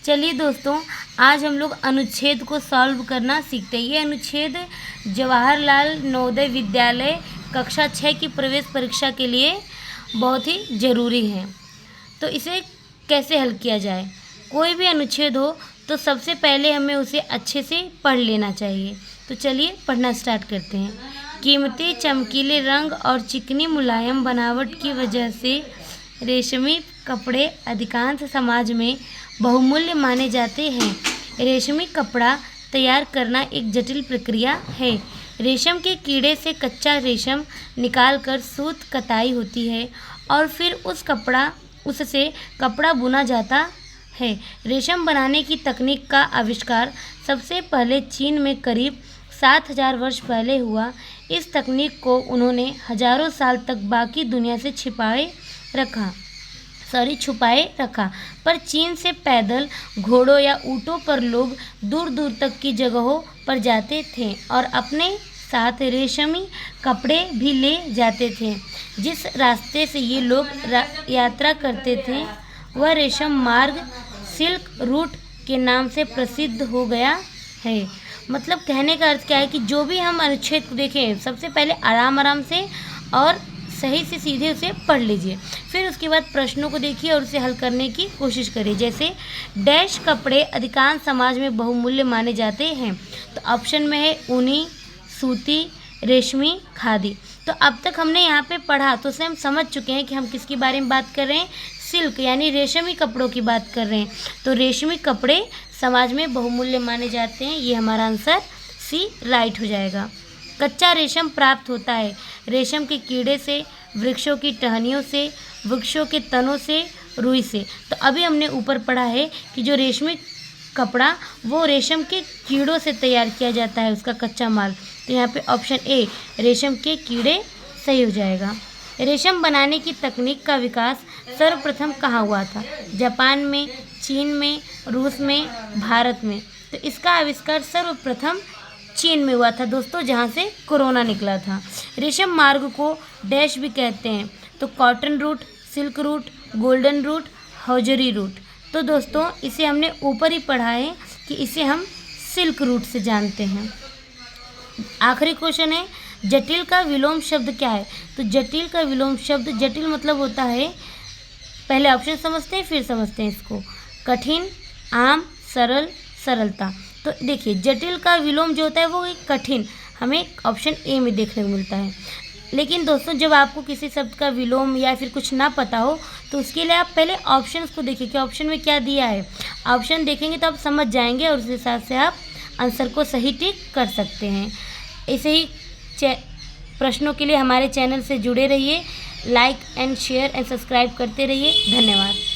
चलिए दोस्तों, आज हम लोग अनुच्छेद को सॉल्व करना सीखते हैं। ये अनुच्छेद जवाहरलाल नवोदय विद्यालय कक्षा 6 की प्रवेश परीक्षा के लिए बहुत ही ज़रूरी है। तो इसे कैसे हल किया जाए? कोई भी अनुच्छेद हो तो सबसे पहले हमें उसे अच्छे से पढ़ लेना चाहिए। तो चलिए पढ़ना स्टार्ट करते हैं। कीमती चमकीले रंग और चिकनी मुलायम बनावट की वजह से रेशमी कपड़े अधिकांश समाज में बहुमूल्य माने जाते हैं। रेशमी कपड़ा तैयार करना एक जटिल प्रक्रिया है। रेशम के कीड़े से कच्चा रेशम निकालकर सूत कताई होती है और फिर उससे कपड़ा बुना जाता है। रेशम बनाने की तकनीक का आविष्कार सबसे पहले चीन में करीब 7000 वर्ष पहले हुआ। इस तकनीक को उन्होंने हजारों साल तक बाकी दुनिया से छुपाए रखा। पर चीन से पैदल, घोड़ों या ऊँटों पर लोग दूर दूर तक की जगहों पर जाते थे और अपने साथ रेशमी कपड़े भी ले जाते थे। जिस रास्ते से ये लोग यात्रा करते थे वह रेशम मार्ग सिल्क रूट के नाम से प्रसिद्ध हो गया है। मतलब कहने का अर्थ क्या है कि जो भी हम अनुच्छेद को देखें, सबसे पहले आराम से और सही से सीधे उसे पढ़ लीजिए। फिर उसके बाद प्रश्नों को देखिए और उसे हल करने की कोशिश करिए। जैसे डैश कपड़े अधिकांश समाज में बहुमूल्य माने जाते हैं। तो ऑप्शन में है ऊनी, सूती, रेशमी, खादी। तो अब तक हमने यहाँ पे पढ़ा तो उसे हम समझ चुके हैं कि हम किसके बारे में बात कर रहे हैं। सिल्क यानी रेशमी कपड़ों की बात कर रहे हैं। तो रेशमी कपड़े समाज में बहुमूल्य माने जाते हैं। ये हमारा आंसर सी राइट हो जाएगा। कच्चा रेशम प्राप्त होता है रेशम के कीड़े से, वृक्षों की टहनियों से, वृक्षों के तनों से, रुई से। तो अभी हमने ऊपर पढ़ा है कि जो रेशमी कपड़ा वो रेशम के कीड़ों से तैयार किया जाता है, उसका कच्चा माल। तो यहाँ पे ऑप्शन ए रेशम के कीड़े सही हो जाएगा। रेशम बनाने की तकनीक का विकास सर्वप्रथम कहाँ हुआ था? जापान में, चीन में, रूस में, भारत में। तो इसका आविष्कार सर्वप्रथम चीन में हुआ था दोस्तों, जहाँ से कोरोना निकला था। रेशम मार्ग को डैश भी कहते हैं। तो cotton route, silk route, golden route, hosiery route. तो दोस्तों इसे हमने ऊपर ही पढ़ा है कि इसे हम सिल्क रूट से जानते हैं। आखिरी क्वेश्चन है, जटिल का विलोम शब्द क्या है? तो जटिल का विलोम शब्द, जटिल मतलब होता है, पहले ऑप्शन समझते हैं फिर समझते हैं इसको। कठिन, आम, सरल, सरलता। तो देखिए जटिल का विलोम जो होता है वो एक कठिन, हमें ऑप्शन ए में देखने को मिलता है। लेकिन दोस्तों जब आपको किसी शब्द का विलोम या फिर कुछ ना पता हो तो उसके लिए आप पहले ऑप्शंस को देखिए कि ऑप्शन में क्या दिया है। ऑप्शन देखेंगे तो आप समझ जाएंगे और उस हिसाब से आप आंसर को सही टिक कर सकते हैं। ऐसे ही प्रश्नों के लिए हमारे चैनल से जुड़े रहिए। Like and share and subscribe करते रहिए। धन्यवाद।